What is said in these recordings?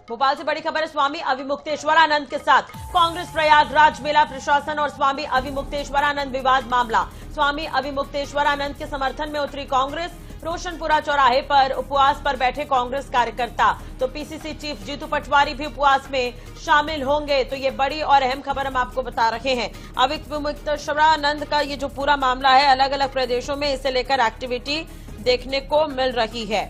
भोपाल से बड़ी खबर है। स्वामी अविमुक्तेश्वरानंद के साथ कांग्रेस प्रयागराज मेला प्रशासन और स्वामी अविमुक्तेश्वरानंद विवाद मामला। स्वामी अविमुक्तेश्वरानंद के समर्थन में उतरी कांग्रेस। रोशनपुरा चौराहे पर उपवास पर बैठे कांग्रेस कार्यकर्ता। तो पीसीसी चीफ जीतू पटवारी भी उपवास में शामिल होंगे। तो ये बड़ी और अहम खबर हम आपको बता रहे हैं। अविमुक्तेश्वरानंद का ये जो पूरा मामला है, अलग अलग प्रदेशों में इसे लेकर एक्टिविटी देखने को मिल रही है।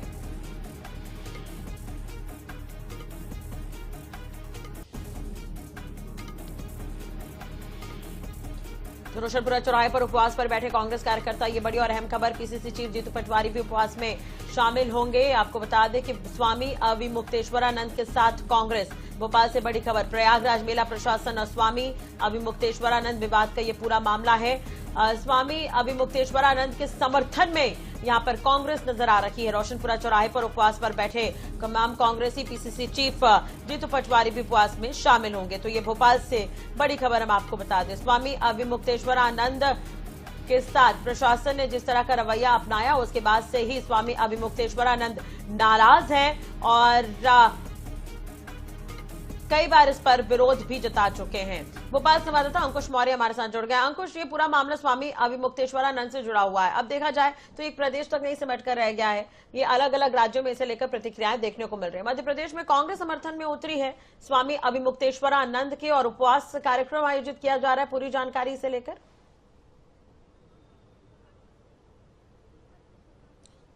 तो रोशनपुरा चौराहे पर उपवास पर बैठे कांग्रेस कार्यकर्ता, ये बड़ी और अहम खबर। पीसीसी चीफ जीतू पटवारी भी उपवास में शामिल होंगे। आपको बता दें कि स्वामी अविमुक्तेश्वरानंद के साथ कांग्रेस। भोपाल से बड़ी खबर, प्रयागराज मेला प्रशासन और स्वामी अविमुक्तेश्वरानंद विवाद का ये पूरा मामला है। स्वामी अविमुक्तेश्वरानंद के समर्थन में यहां पर कांग्रेस नजर आ रही है। रोशनपुरा चौराहे पर उपवास पर बैठे तमाम कांग्रेसी पीसीसी चीफ जीतू पटवारी भी उपवास में शामिल होंगे। तो ये भोपाल से बड़ी खबर हम आपको बता दें। स्वामी अविमुक्तेश्वरानंद के साथ प्रशासन ने जिस तरह का रवैया अपनाया, उसके बाद से ही स्वामी अविमुक्तेश्वरानंद नाराज हैं और कई बार इस पर विरोध भी जता चुके हैं। भोपाल संवाददाता अंकुश मौर्य हमारे साथ जुड़ गए। अंकुश, ये पूरा मामला स्वामी अविमुक्तेश्वरानंद से जुड़ा हुआ है। अब देखा जाए तो एक प्रदेश तक नहीं सिमट कर रह गया है, ये अलग अलग राज्यों में इसे लेकर प्रतिक्रियाएं देखने को मिल रही है। मध्य प्रदेश में कांग्रेस समर्थन में उतरी है स्वामी अविमुक्तेश्वरानंद के और उपवास कार्यक्रम आयोजित किया जा रहा है। पूरी जानकारी इसे लेकर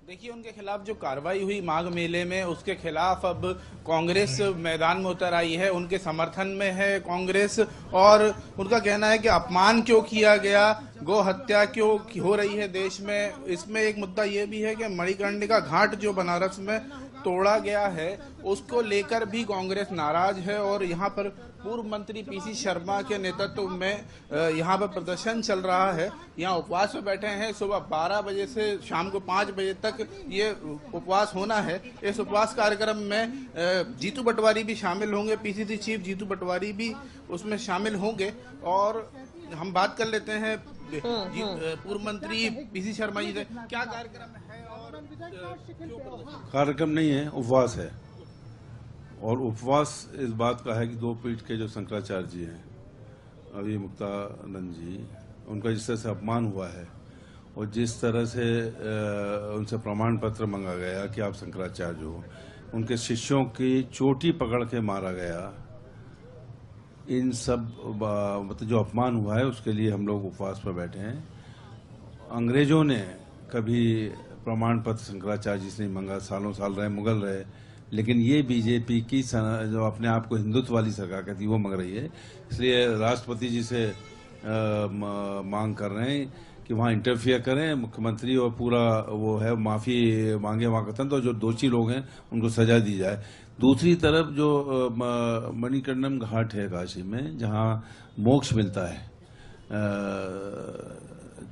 देखिए, उनके खिलाफ जो कार्रवाई हुई माघ मेले में, उसके खिलाफ अब कांग्रेस मैदान में उतर आई है। उनके समर्थन में है कांग्रेस और उनका कहना है कि अपमान क्यों किया गया, गौ हत्या क्यों हो रही है देश में। इसमें एक मुद्दा ये भी है कि मणिकर्णिका घाट जो बनारस में तोड़ा गया है, उसको लेकर भी कांग्रेस नाराज है। और यहाँ पर पूर्व मंत्री पीसी शर्मा के नेतृत्व में यहाँ पर प्रदर्शन चल रहा है। यहाँ उपवास में बैठे हैं। सुबह 12 बजे से शाम को 5 बजे तक ये उपवास होना है। इस उपवास कार्यक्रम में जीतू पटवारी भी शामिल होंगे, पीसीसी चीफ जीतू पटवारी भी उसमें शामिल होंगे। और हम बात कर लेते हैं पूर्व मंत्री पीसी शर्मा जी से, क्या कार्यक्रम है और कार्यक्रम नहीं है, उपवास है। और उपवास इस बात का है कि दो पीठ के जो शंकराचार्य जी हैं, अविमुक्तानंद जी, उनका जिस तरह से अपमान हुआ है और जिस तरह से उनसे प्रमाण पत्र मांगा गया कि आप शंकराचार्य हो, उनके शिष्यों की चोटी पकड़ के मारा गया, इन सब मतलब जो अपमान हुआ है उसके लिए हम लोग उपवास पर बैठे हैं। अंग्रेजों ने कभी प्रमाण पत्र शंकराचार्य जी से नहीं मांगा, सालों साल रहे, मुगल रहे, लेकिन ये बीजेपी की जो अपने आप को हिंदुत्व वाली सरकार कहती है वो मांग रही है। इसलिए राष्ट्रपति जी से मांग कर रहे हैं कि वहाँ इंटरफियर करें मुख्यमंत्री और पूरा वो है माफी मांगे वहाँ का, तो जो दोषी लोग हैं उनको सजा दी जाए। दूसरी तरफ जो मणिकर्णिका घाट है काशी में, जहाँ मोक्ष मिलता है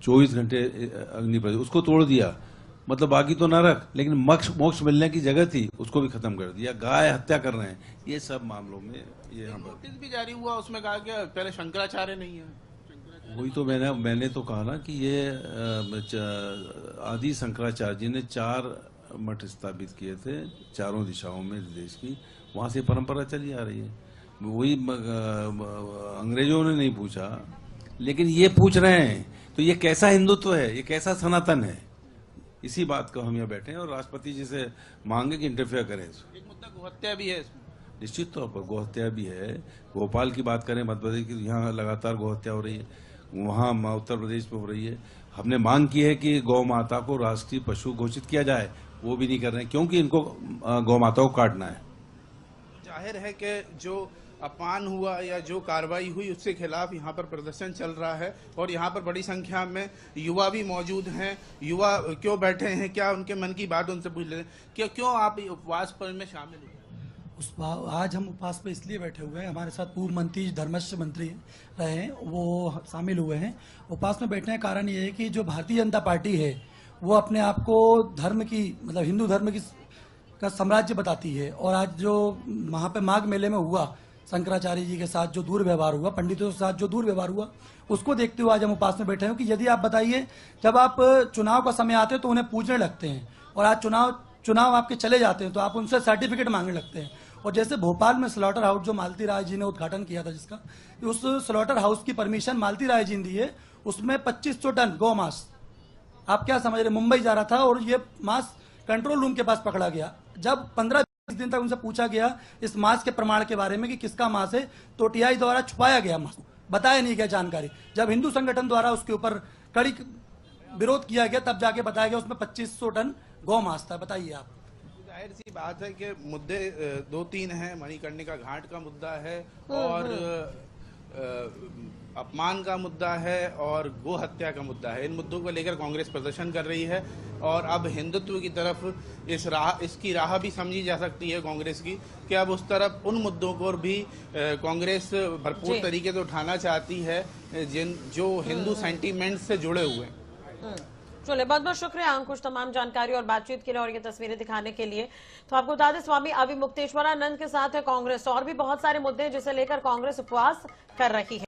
24 घंटे अग्नि प्रज्वलित, उसको तोड़ दिया। मतलब बाकी तो नरक, लेकिन मोक्ष मिलने की जगह थी उसको भी खत्म कर दिया। गाय हत्या कर रहे हैं। ये सब मामलों में ये नोटिस भी जारी हुआ, उसमें कहा कि पहले शंकराचार्य नहीं है। वही तो मैंने तो कहा ना कि ये आदि शंकराचार्य जी ने 4 मठ स्थापित किए थे चारों दिशाओं में देश की, वहां से परंपरा चली आ रही है। वही अंग्रेजों ने नहीं पूछा, लेकिन ये पूछ रहे हैं। तो ये कैसा हिंदुत्व है, ये कैसा सनातन है, इसी बात को हम यहाँ बैठे हैं और राष्ट्रपति जी से मांगे कि इंटरफेयर करें। एक मुद्दा गोहत्या भी है इसमें। निश्चित तौर पर गोहत्या भी है। भोपाल की बात करें, मध्य प्रदेश की, यहाँ लगातार गोहत्या हो रही है, वहाँ उत्तर प्रदेश में हो रही है। हमने मांग की है कि गौ माता को राष्ट्रीय पशु घोषित किया जाए, वो भी नहीं कर रहे हैं क्योंकि इनको गौ माता को काटना है। जाहिर है कि जो अपमान हुआ या जो कार्रवाई हुई उसके खिलाफ यहाँ पर प्रदर्शन चल रहा है और यहाँ पर बड़ी संख्या में युवा भी मौजूद हैं। युवा क्यों बैठे हैं, क्या उनके मन की बात उनसे पूछ लेते हैं कि क्यों आप उपवास पर में शामिल हुए? आज हम उपवास पर इसलिए बैठे हुए हैं, हमारे साथ पूर्व मंत्री धर्मस्व मंत्री रहे हैं, वो शामिल हुए हैं। उपवास में बैठने का कारण ये है कि जो भारतीय जनता पार्टी है वो अपने आप को धर्म की, मतलब हिंदू धर्म की का साम्राज्य बताती है। और आज जो वहाँ पे माघ मेले में हुआ, शंकराचार्य जी के साथ जो दुर्व्यवहार हुआ, पंडितों के साथ जो दुर्व्यवहार हुआ, उसको देखते हुए आज हम उपवास में बैठे हैं कि यदि आप बताइए, जब आप चुनाव का समय आते हैं तो उन्हें पूछने लगते हैं और आज चुनाव आपके चले जाते हैं तो आप उनसे सर्टिफिकेट मांगने लगते हैं। और जैसे भोपाल में स्लॉटर हाउस जो मालती राय जी ने उद्घाटन किया था जिसका, उस स्लॉटर हाउस की परमिशन मालती राय जी ने दी है, उसमें 2500 टन गौ मांस, आप क्या समझ रहे, मुंबई जा रहा था और ये मांस कंट्रोल रूम के पास पकड़ा गया। जब 15-20 दिन तक उनसे पूछा गया इस मांस के प्रमाण के बारे में कि किसका मांस है, तो टीआई द्वारा छुपाया गया मांस, बताया नहीं गया जानकारी। जब हिंदू संगठन द्वारा उसके ऊपर कड़ी विरोध किया गया तब जाके बताया गया उसमें 2500 टन गौ मांस था। बताइए आप। जाहिर सी बात है कि मुद्दे 2-3 हैं। मणिकर्णिका घाट का मुद्दा है और अपमान का मुद्दा है और गो हत्या का मुद्दा है। इन मुद्दों को लेकर कांग्रेस प्रदर्शन कर रही है और अब हिंदुत्व की तरफ इसकी राह भी समझी जा सकती है कांग्रेस की, कि अब उस तरफ उन मुद्दों को भी कांग्रेस भरपूर तरीके से उठाना चाहती है जो हिंदू सेंटीमेंट से जुड़े हुए हैं। चलिए, बहुत बहुत शुक्रिया अंकुश तमाम जानकारी और बातचीत के लिए और ये तस्वीरें दिखाने के लिए। तो आपको बता दें, स्वामी अविमुक्तेश्वरानंद के साथ है कांग्रेस, और भी बहुत सारे मुद्दे जिसे लेकर कांग्रेस उपवास कर रही है।